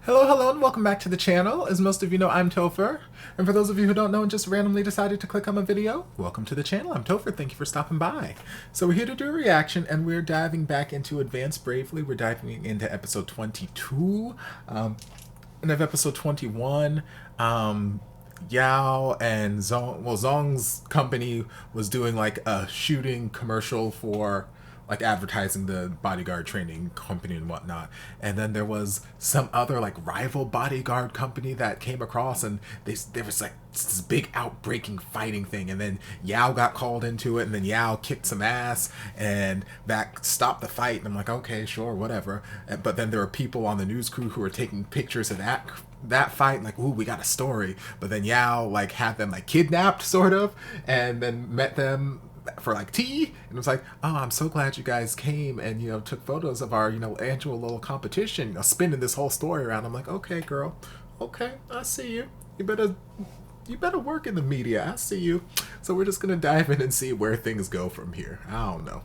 Hello, hello, and welcome back to the channel. As most of you know, I'm Topher. And for those of you who don't know and just randomly decided to click on my video, welcome to the channel. I'm Topher. Thank you for stopping by. So we're here to do a reaction, and we're diving back into Advance Bravely. We're diving into episode 22. And of episode 21, Yao and Zong's company was doing like a shooting commercial for like advertising the bodyguard training company and whatnot. And then there was some other like rival bodyguard company that came across, and there was like this big outbreaking fighting thing, and then Yao got called into it, and then Yao kicked some ass and that stopped the fight. And I'm like, okay, sure, whatever. But then there were people on the news crew who were taking pictures of that fight, like, ooh, we got a story. But then Yao like had them like kidnapped sort of, and then met them for like tea, and it was like, oh, I'm so glad you guys came and took photos of our annual little competition, spinning this whole story around. I'm like, okay, girl, okay, I see you. You better work in the media. I see you. So we're just gonna dive in and see where things go from here. I don't know.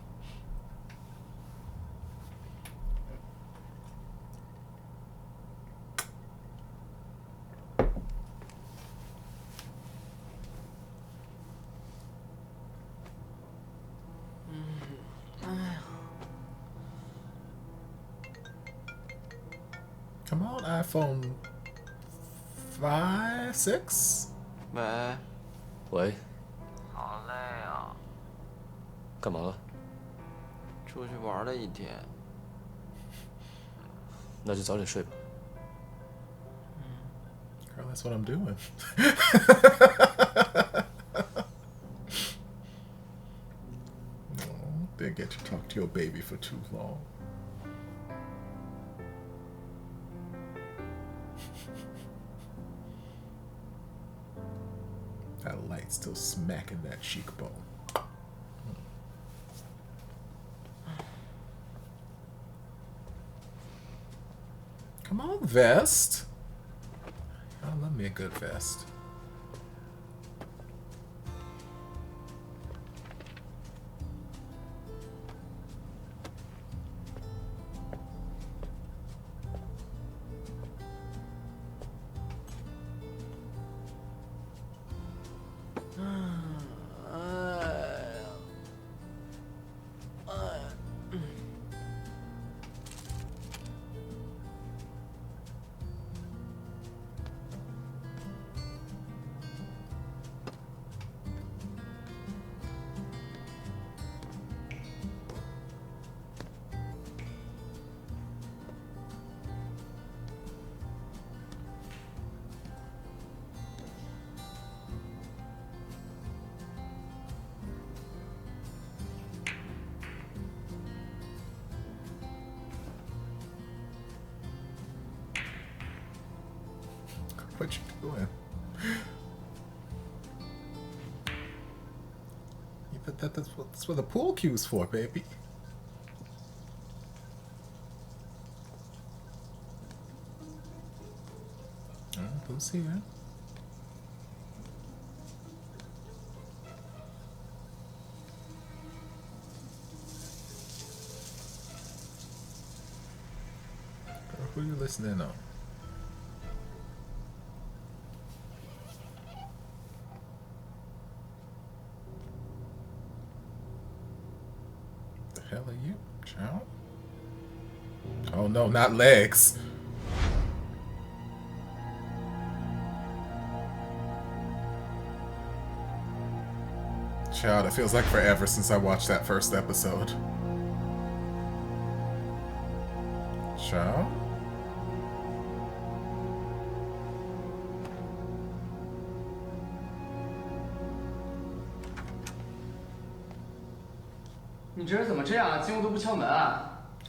Come on, iPhone 5, 6? 喂，喂，好累啊，干嘛了？出去玩了一天。那就早点睡吧。Girl, that's what I'm doing. No, didn't get to talk to your baby for too long. That light still smacking that cheekbone. Come on, vest. Oh, love me a good vest. What you doing? But that's what the pool cue's for, baby. Oh, who's here? Girl, who you listening on? Hell are you, child? Oh no, not legs. Child, it feels like forever since I watched that first episode. Child?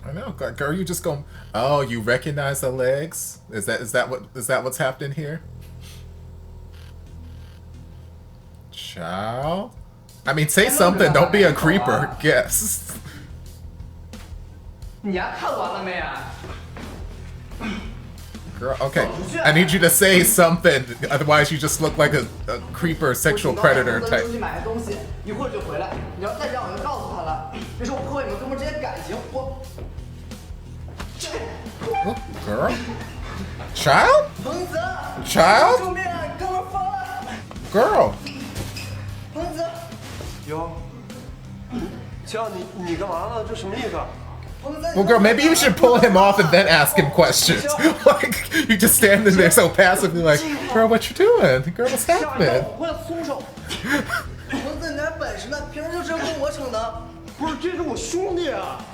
I know, girl. You just go. Oh, you recognize the legs? Is that what's happening here? Child. I mean, say something. Don't be a creeper. Yes. Girl, okay. I need you to say something. Otherwise, you just look like a creeper, sexual predator type. Oh, girl. Child? 彭子 Child? 救命！哥们疯了！ Girl. 彭子，哟，叫你干嘛呢？这什么意思？ 彭子。 Well, girl, maybe you should pull him off and then ask him questions. Like, you just standing there so passively like, girl, what you doing? Girl, what's 吓 happening? 我要松手！彭子，你点本事呢，平时就这么跟我逞的。不是，这是我兄弟啊，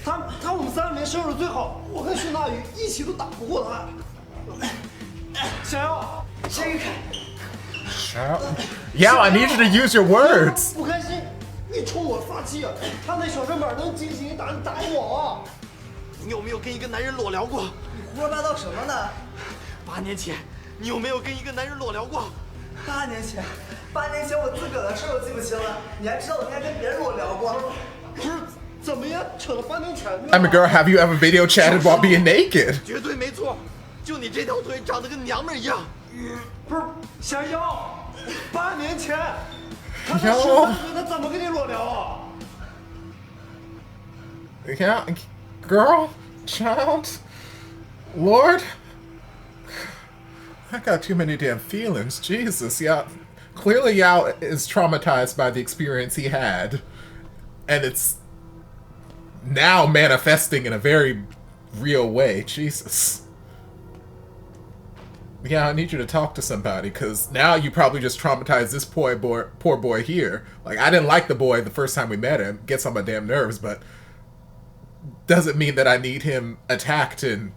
他我们三个人收拾最好，我跟徐大宇一起都打不过他。想要谁开？ Child? Yeah, I need you to use your words. 不开心，你冲我撒气啊！他那小身板能惊醒你打我啊！你有没有跟一个男人裸聊过？胡说八道什么呢8年前，你有没有跟一个男人裸聊过？ ？8年前我自个儿的事儿都记不清了，你还知道我还跟别人裸聊过？不是，怎么也扯到8年前去了。 I mean, girl, have you ever video chatted while being naked? 绝对没错，就你这条腿长得跟娘们儿一样。不是，小妖，8年前，他才13岁，他怎么跟你裸聊啊？ Yeah, girl, child, Lord. I got too many damn feelings. Jesus, yeah. Clearly, Yao is traumatized by the experience he had. And it's now manifesting in a very real way. Jesus. Yeah, I need you to talk to somebody, because now you probably just traumatized this poor boy here. Like, I didn't like the boy the first time we met him. Gets on my damn nerves, but doesn't mean that I need him attacked and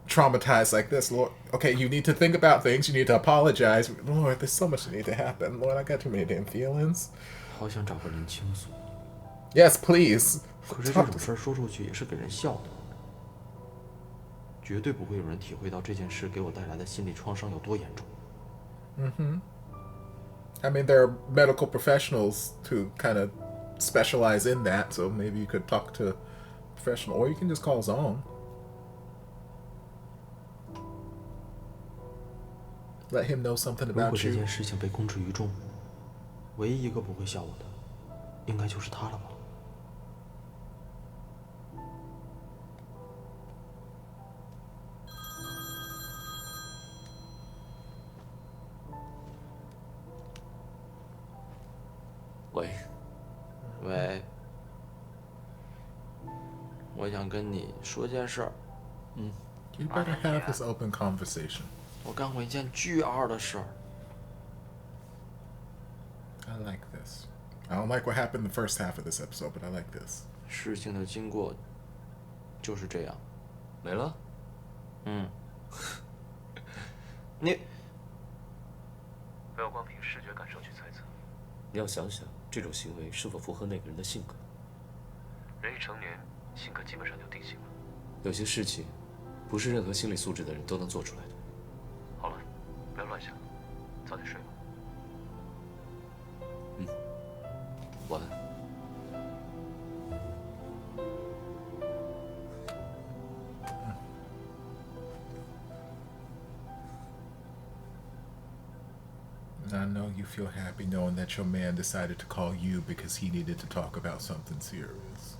traumatized like this. Lord, okay, you need to think about things. You need to apologize. Lord, there's so much that need to happen. Lord, I got too many damn feelings. 好想找个人倾诉， Yes, please. 可是这种事儿说出去也是给人笑的，绝对不会有人体会到这件事给我带来的心理创伤有多严重。 I mean, there are medical professionals who kind of specialize in that, so maybe you could talk to a professional, or you can just call Zong. Let him know something 如果 about 这 you. 件事情被公之于众，唯一一个不会笑我的，应该就是他了吧？ 喂，喂，我想跟你说件事儿。 You better have this open conversation. 我干过一件巨二的事儿。 I like this. I don't like what happened the first half of this episode, but I like this. 事情的经过就是这样。没了？你不要光凭视觉感受去猜测。你要想想这种行为是否符合那个人的性格。人一成年，性格基本上就定型了。有些事情，不是任何心理素质的人都能做出来的。好了，不要乱想，早点睡吧。晚安。 I know you feel happy knowing that your man decided to call you because he needed to talk about something serious.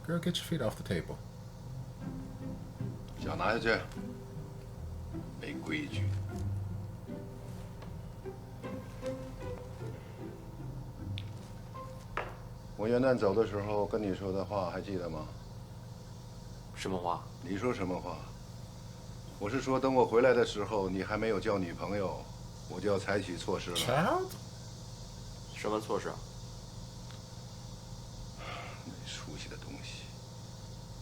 Girl, get your feet off the table. 脚拿下去，没规矩。我元旦走的时候跟你说的话还记得吗？什么话？你说什么话？我是说，等我回来的时候，你还没有交女朋友，我就要采取措施了。 Child? 什么措施啊？没出息的东西，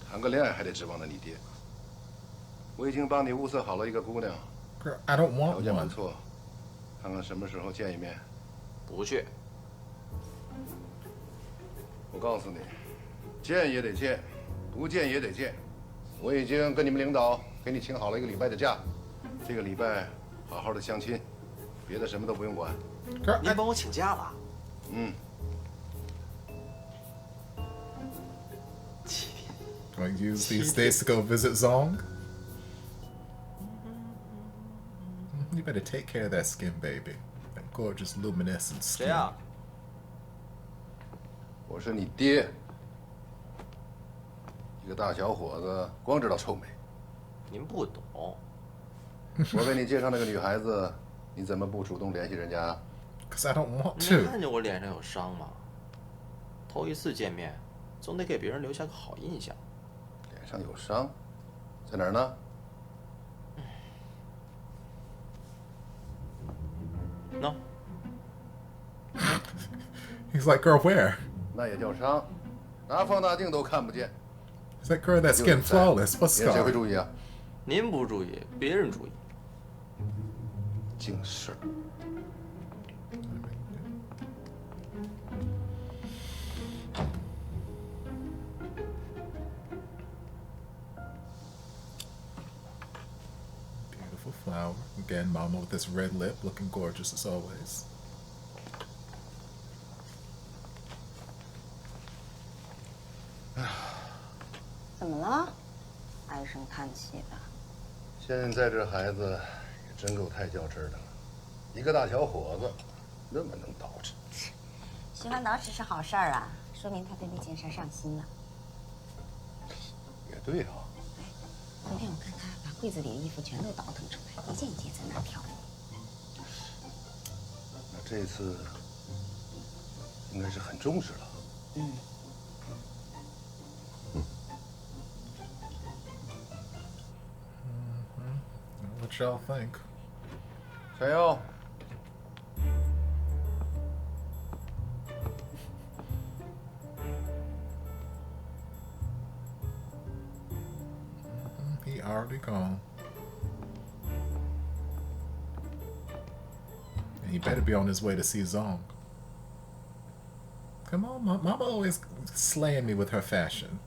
谈个恋爱还得指望着你爹。我已经帮你物色好了一个姑娘， Girl, I don't 条 want 件不 one. 错，看看什么时候见一面。不去。我告诉你，见也得见，不见也得见。我已经跟你们领导给你请好了1个礼拜的假，这个礼拜好好的相亲，别的什么都不用管。 Girl, 您帮我请假了？嗯， I'll use these days to go visit Zong. You better take care of that skin, baby. Thank gorgeous luminescent 谁 skin. 呀？我是你爹，一个大小伙子，光知道臭美。您不懂。我给你介绍那个女孩子，你怎么不主动联系人家？ Cause I don't want 没 to. 看见我脸上有伤吗？头一次见面，总得给别人留下个好印象。脸上有伤，在哪儿呢？喏， He's like, girl, where? 那也叫伤，拿放大镜都看不见。 He's like, girl, that skin flawless. What's 别人谁会 scar? 注意啊？您不注意，别人注意。净事儿。 Beautiful flower. Again, Mama with this red lip, looking gorgeous as always. 怎么了？唉声叹气的。现在这孩子也真够太较真儿的了，一个大小伙子，那么能捯饬。喜欢捯饬是好事儿啊，说明他对那件事上心了。也对啊，昨天我看他把柜子里的衣服全都倒腾出来，一件一件在那儿挑。那这次应该是很重视了。嗯。 What y'all think? 加油！ He already gone. And he better be on his way to see Zong. Come on, Mama always slaying me with her fashion.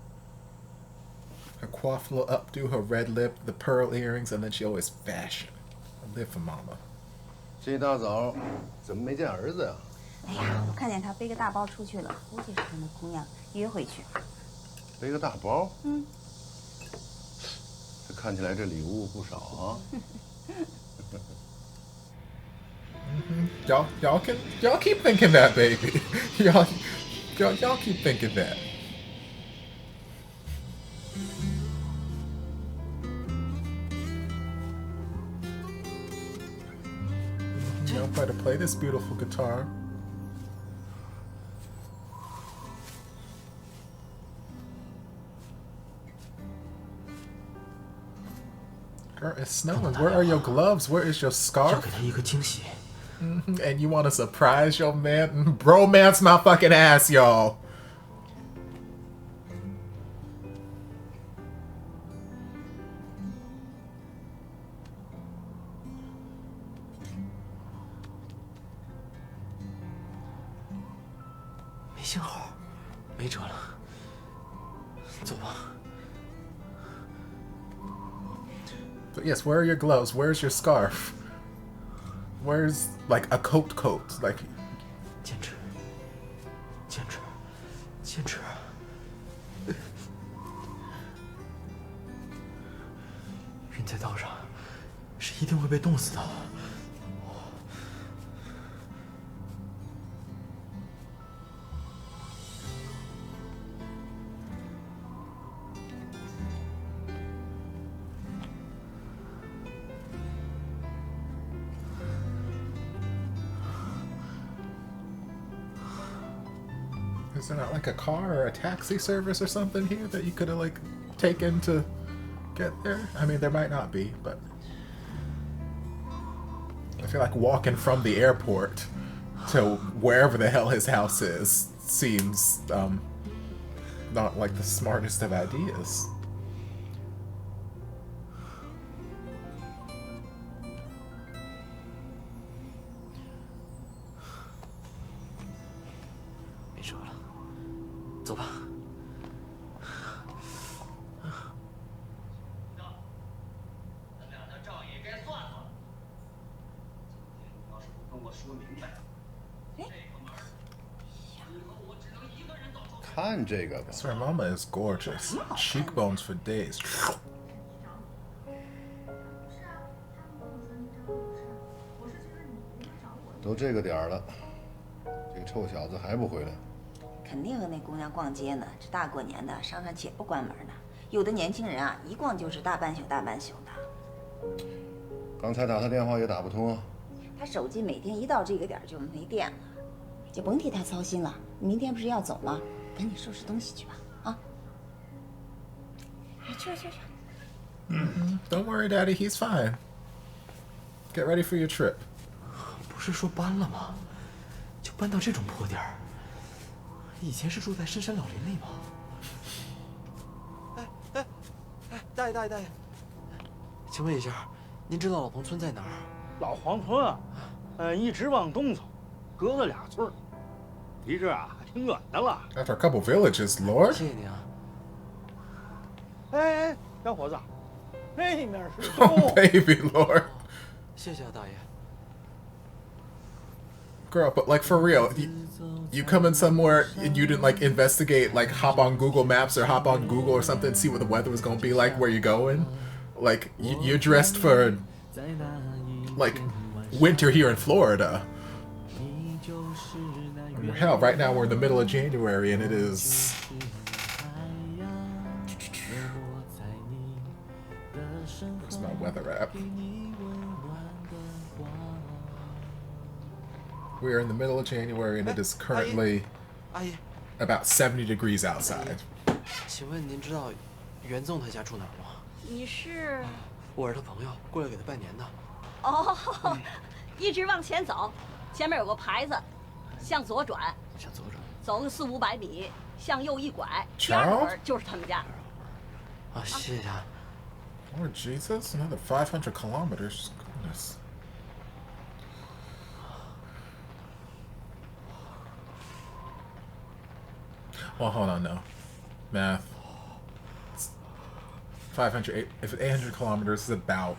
Her coiffed little updo, her red lip, the pearl earrings, and then she always fashion. I live for Mama. 这一大早怎么没见儿子呀？哎呀，我看见他背个大包出去了，估计是跟那姑娘约会去。背个大包？嗯。这看起来这礼物不少啊。Y'all keep thinking that, baby. y'all keep thinking that. Y'all better play this beautiful guitar. Girl, it's snowing. Where are your gloves? Where is your 要 scarf? 给他一个惊喜。 And you want to surprise your man? Bromance my fucking ass, y'all. But yes, where are your gloves? Where's your scarf? Where's like a coat? Like 坚持，坚持，坚持。人在道上是一定会被冻死的。Is there not like a car or a taxi service or something here that you could have like taken to get there? I mean, there might not be, but I feel like walking from the airport to wherever the hell his house is seems not like the smartest of ideas. I swear, Mama is gorgeous. Cheekbones for days. 都这个点儿了，这个臭小子还不回来？肯定和那姑娘逛街呢。这大过年的，商场且不关门呢。有的年轻人啊，一逛就是大半宿大半宿的。刚才打他电话也打不通啊。他手机每天一到这个点儿就没电了，就甭替他操心了。你明天不是要走吗？赶紧收拾东西去吧，啊！去。Don't worry, Daddy. He's fine. Get ready for your trip. 不是说搬了吗？就搬到这种破地儿。以前是住在深山老林里吗？大爷，请问一下，您知道老彭村在哪儿？老黄村啊，一直往东走，隔了2村，离这啊挺远的了。 After a couple villages, Lord. 谢谢您啊。哎，小伙子，那面是 Oh, baby, Lord. 谢谢啊，大爷。 Girl, but like for real, you come in somewhere and you didn't like investigate, like hop on Google Maps or hop on Google or something, see what the weather was gonna be like where you're going. Like you're dressed for like winter here in Florida. Hell, right now we're in the middle of January and it is. Where's my weather app? We are in the middle of January and it is currently about 70 degrees outside. 请问您知道袁纵他家住哪儿吗？你是？我是他朋友，过来给他拜年的。哦，一直往前走，前面有个牌子，向左转，走个400、500米，向右一拐，第2门就是他们家。啊，谢谢啊。Lord Jesus, another 500 kilometers. Goodness. Well, hold on now. Math. 500, if 800 kilometers is about...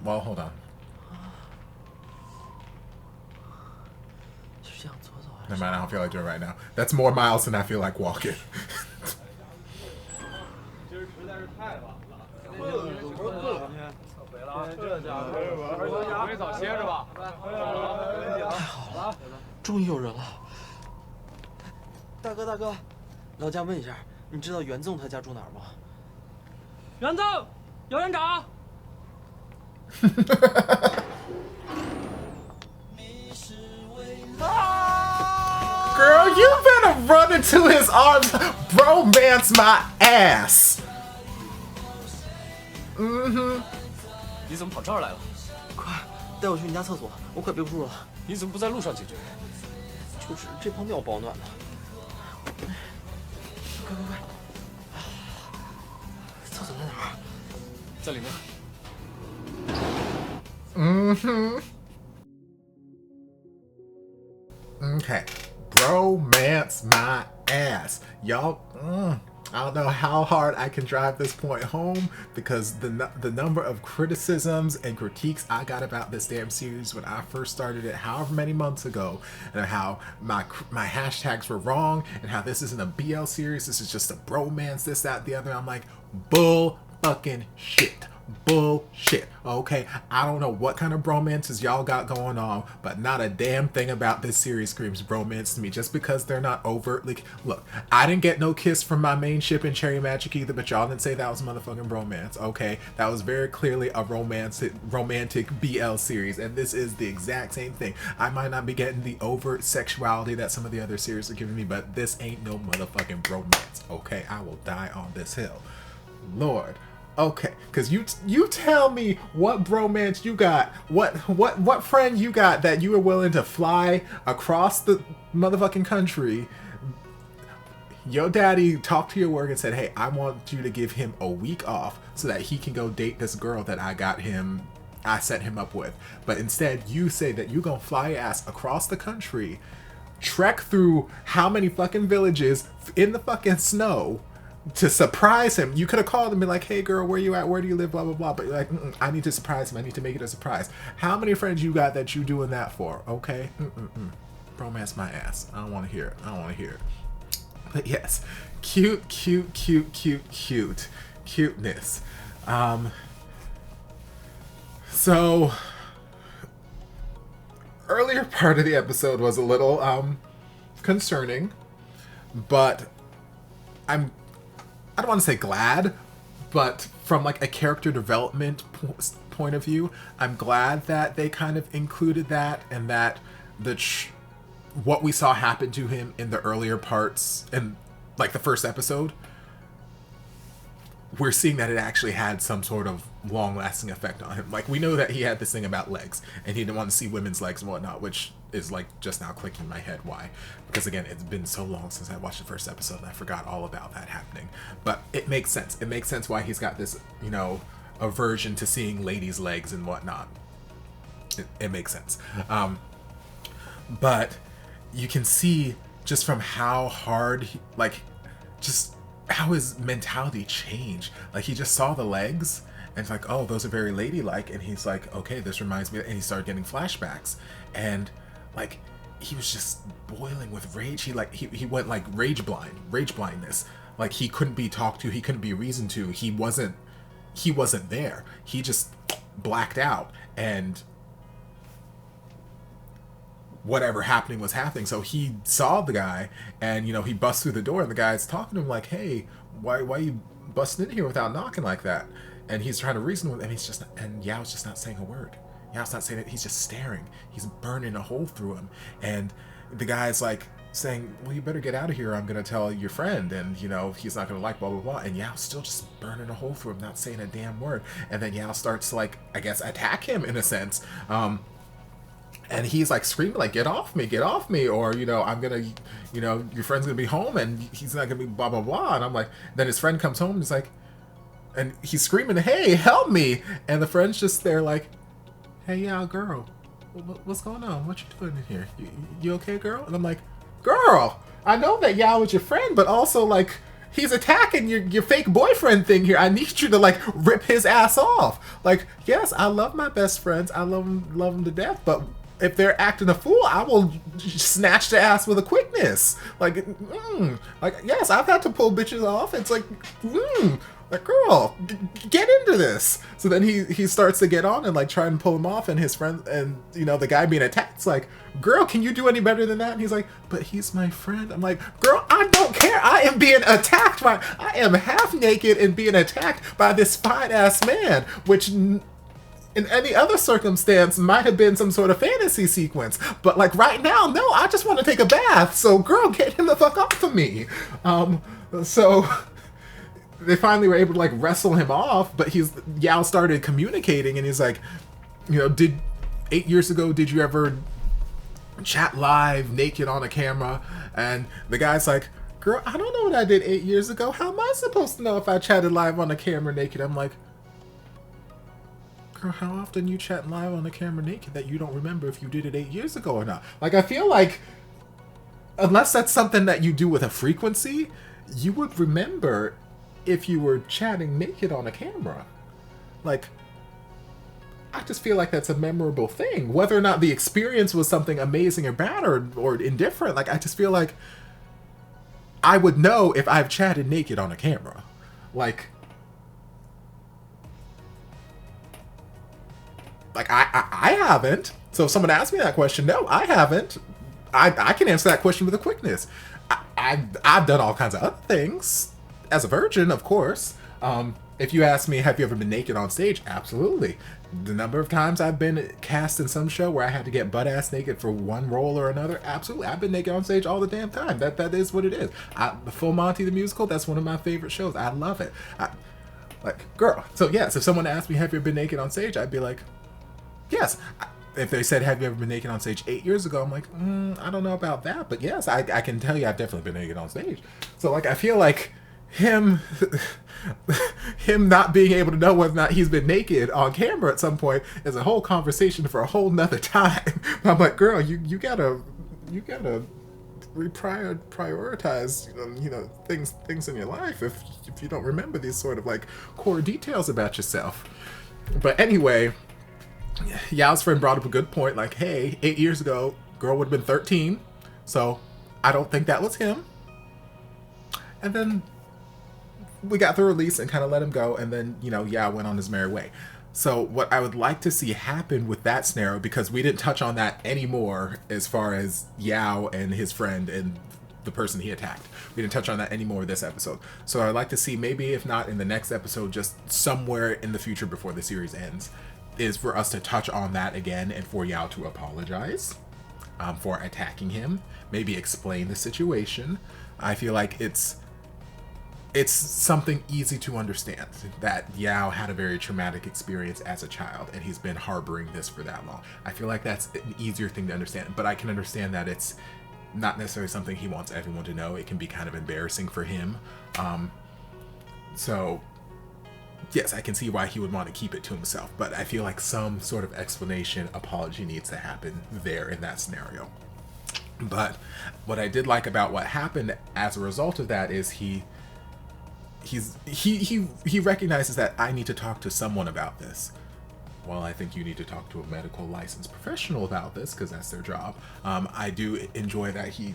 Well, hold on. Never mind, I don't feel like doing it right now. That's more miles than I feel like walking. Dago, 大哥，老家问一下，你知道袁纵他家住哪儿吗？袁纵，有人找。Girl, you better run into his arms, bromance my ass. 你怎么跑这儿来了？快带我去你家厕所，我快憋不住了。你怎么不在路上解决？就是这泡尿保暖的。快！厕所在哪儿？在里面。Okay. Bromance my ass. Y'all, I don't know how hard I can drive this point home because the number of criticisms and critiques I got about this damn series when I first started it however many months ago, and how my hashtags were wrong, and how this isn't a BL series, this is just a bromance, this, that, the other. I'm like, bull fucking shit. Bullshit. Okay, I don't know what kind of bromances y'all got going on, but not a damn thing about this series screams bromance to me. Just because they're not overtly... Look, I didn't get no kiss from my main ship in Cherry Magic either, but y'all didn't say that was motherfucking bromance. Okay, that was very clearly a romantic BL series, and this is the exact same thing. I might not be getting the overt sexuality that some of the other series are giving me, but this ain't no motherfucking bromance. Okay, I will die on this hill. Lord. Okay, because you tell me what bromance you got, what friend you got that you are willing to fly across the motherfucking country. Your daddy talked to your work and said, hey, I want you to give him a week off so that he can go date this girl that I set him up with. But instead, you say that you're gonna fly your ass across the country, trek through how many fucking villages in the fucking snow, to surprise him. You could have called and been like, hey girl, where you at? Where do you live? Blah, blah, blah. But you're like, I need to surprise him. I need to make it a surprise. How many friends you got that you doing that for? Okay? Bromance my ass. I don't want to hear it. I don't want to hear it. But yes, cuteness. So earlier part of the episode was a little concerning, but I don't want to say glad, but from like a character development point of view, I'm glad that they kind of included that, and that what we saw happen to him in the earlier parts and like the first episode, we're seeing that it actually had some sort of long-lasting effect on him. Like, we know that he had this thing about legs, and he didn't want to see women's legs and whatnot, which is like just now clicking in my head why. Because again, it's been so long since I watched the first episode, and I forgot all about that happening. But it makes sense. It makes sense why he's got this, you know, aversion to seeing ladies' legs and whatnot. It makes sense. But you can see just from how hard, just how his mentality changed. Like, he just saw the legs and it's like, oh, those are very ladylike, and he's like, okay, this reminds me, and he started getting flashbacks, and like, he was just boiling with rage. He went like rage blindness. Like, he couldn't be talked to, he couldn't be reasoned to, he wasn't there. He just blacked out, and whatever happening was happening. So he saw the guy, and, you know, he busts through the door, and the guy's talking to him like, hey, why you busting in here without knocking like that? And he's trying to reason with him, and Yao's just not saying a word. Yao's not saying it. He's just staring. He's burning a hole through him. And the guy's like saying, well, you better get out of here. I'm going to tell your friend, and, you know, he's not going to like blah, blah, blah. And Yao's still just burning a hole through him, not saying a damn word. And then Yao starts to, like, I guess, attack him in a sense. And he's like screaming, like, get off me, or, you know, I'm gonna, you know, your friend's gonna be home and he's not gonna be blah, blah, blah. And I'm like, then his friend comes home and he's like, and he's screaming, hey, help me. And the friend's just there like, hey, yeah, girl, what's going on? What you doing in here? You okay, girl? And I'm like, girl, I know that Yao is your friend, but also, like, he's attacking your fake boyfriend thing here. I need you to, like, rip his ass off. Like, yes, I love my best friends. I love them to death, but if they're acting a fool, I will snatch the ass with a quickness. Like, yes, I've had to pull bitches off. It's like, like, girl, get into this. So then he starts to get on and, like, try and pull him off, and his friend, and, you know, the guy being attacked, like, girl, can you do any better than that? And he's like, but he's my friend. I'm like, girl, I don't care. I am being attacked by, I am half naked and being attacked by this fine ass man, which in any other circumstance might have been some sort of fantasy sequence, but, like, right now, no, I just want to take a bath. So, girl, get him the fuck off of me. So they finally were able to, like, wrestle him off, but Yao started communicating, and he's like, you know, 8 years ago, did you ever chat live naked on a camera? And the guy's like, girl, I don't know what I did 8 years ago. How am I supposed to know if I chatted live on a camera naked? I'm like, girl, how often you chat live on the camera naked that you don't remember if you did it 8 years ago or not? Like, I feel like, unless that's something that you do with a frequency, you would remember if you were chatting naked on a camera. Like, I just feel like that's a memorable thing. Whether or not the experience was something amazing or bad or indifferent, like, I just feel like I would know if I've chatted naked on a camera. Like, I haven't. So if someone asks me that question, no, I haven't. I can answer that question with a quickness. I've done all kinds of other things. As a virgin, of course. If you ask me, have you ever been naked on stage? Absolutely. The number of times I've been cast in some show where I had to get butt-ass naked for one role or another, absolutely. I've been naked on stage all the damn time. That is what it is. Full Monty the Musical, that's one of my favorite shows. I love it. Like, girl. So yes, if someone asked me, have you ever been naked on stage? I'd be like, yes. If they said, have you ever been naked on stage 8 years ago? I'm like, I don't know about that. But yes, I can tell you I've definitely been naked on stage. So, like, I feel like him not being able to know whether or not he's been naked on camera at some point is a whole conversation for a whole nother time. I'm like, girl, you gotta prioritize, you know, things in your life if you don't remember these sort of, like, core details about yourself. But anyway, Yao's friend brought up a good point, like, hey, 8 years ago, girl would have been 13, so I don't think that was him. And then we got the release and kind of let him go, and then, you know, Yao went on his merry way. So what I would like to see happen with that scenario, because we didn't touch on that anymore as far as Yao and his friend and the person he attacked. We didn't touch on that anymore this episode. So I'd like to see, maybe if not in the next episode, just somewhere in the future before the series ends, is for us to touch on that again and for Yao to apologize for attacking him. Maybe explain the situation. I feel like it's something easy to understand that Yao had a very traumatic experience as a child and he's been harboring this for that long. I feel like that's an easier thing to understand, but I can understand that it's not necessarily something he wants everyone to know. It can be kind of embarrassing for him. So yes, I can see why he would want to keep it to himself, but I feel like some sort of explanation, apology needs to happen there in that scenario. But what I did like about what happened as a result of that is he recognizes that I need to talk to someone about this. Well, I think you need to talk to a medical licensed professional about this because that's their job. I do enjoy that he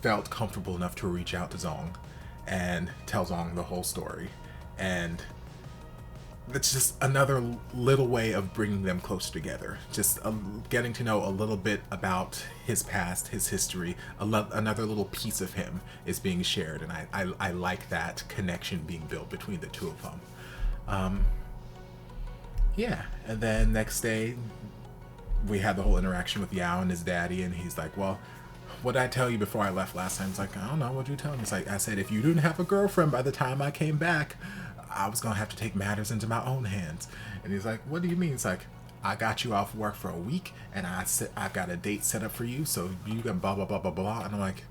felt comfortable enough to reach out to Zong and tell Zong the whole story. And it's just another little way of bringing them closer together. Just getting to know a little bit about his past, his history. Another little piece of him is being shared, and I like that connection being built between the two of them. Yeah, and then next day we had the whole interaction with Yao and his daddy, and he's like, well, what did I tell you before I left last time? He's like, I don't know, what'd you tell me? It's like, I said, if you didn't have a girlfriend by the time I came back, I was gonna have to take matters into my own hands. And he's like, what do you mean? It's like, I got you off work for a week and I've got a date set up for you, so you can blah blah blah blah blah. And I'm like,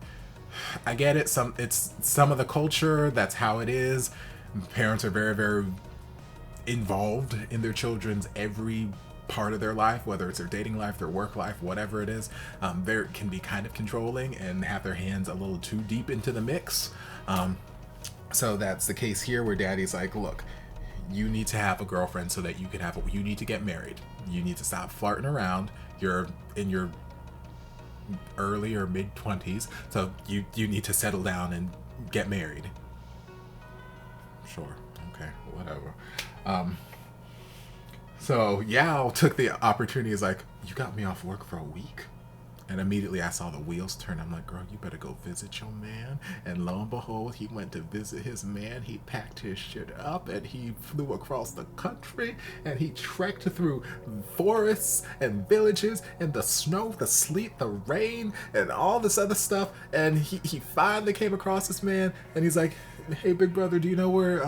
I get it, it's some of the culture, that's how it is. Parents are very, very involved in their children's every part of their life, whether it's their dating life, their work life, whatever it is. They can be kind of controlling and have their hands a little too deep into the mix. So that's the case here, where daddy's like, look, you need to have a girlfriend so that you can you need to get married. You need to stop flirting around. You're in your early or mid 20s, so you need to settle down and get married. Sure, okay, whatever. So Yao took the opportunity, is like, you got me off work for a week? And immediately I saw the wheels turn. I'm like, girl, you better go visit your man. And lo and behold, he went to visit his man. He packed his shit up and he flew across the country and he trekked through forests and villages and the snow, the sleet, the rain, and all this other stuff. And he finally came across this man and he's like, hey, big brother, do you know where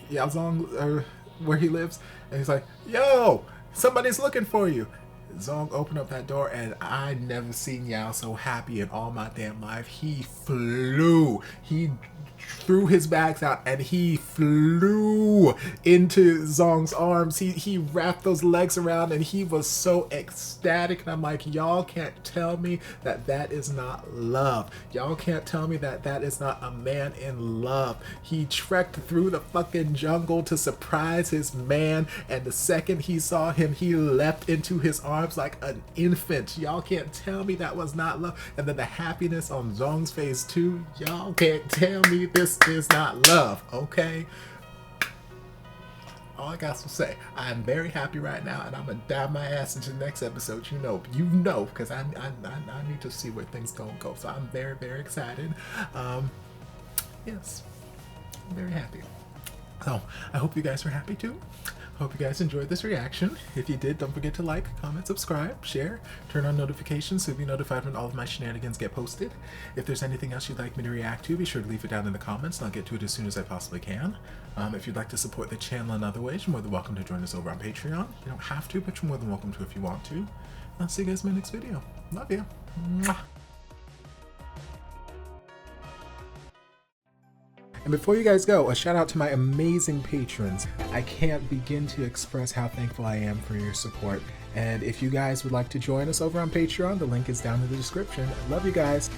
Yao Zong, or where he lives? And he's like, yo, somebody's looking for you. Zong opened up that door and I never seen Yao so happy in all my damn life. He flew. He threw his bags out and he flew into Zong's arms. He wrapped those legs around and he was so ecstatic. And I'm like, y'all can't tell me that that is not love. Y'all can't tell me that that is not a man in love. He trekked through the fucking jungle to surprise his man, and the second he saw him, he leapt into his arms like an infant. Y'all can't tell me that was not love. And then the happiness on Zong's face too. Y'all can't tell me this is not love, okay? All I got to say, I'm very happy right now, and I'm gonna dive my ass into the next episode. You know, because I need to see where things gonna go. So I'm very, very excited. Yes, I'm very happy. So I hope you guys are happy too. Hope you guys enjoyed this reaction. If you did, don't forget to like, comment, subscribe, share, turn on notifications so you'll be notified when all of my shenanigans get posted. If there's anything else you'd like me to react to, be sure to leave it down in the comments and I'll get to it as soon as I possibly can. If you'd like to support the channel in other ways, you're more than welcome to join us over on Patreon. You don't have to, but you're more than welcome to if you want to. I'll see you guys in my next video. Love you. Mwah. And before you guys go, a shout out to my amazing patrons. I can't begin to express how thankful I am for your support. And if you guys would like to join us over on Patreon, the link is down in the description. Love you guys.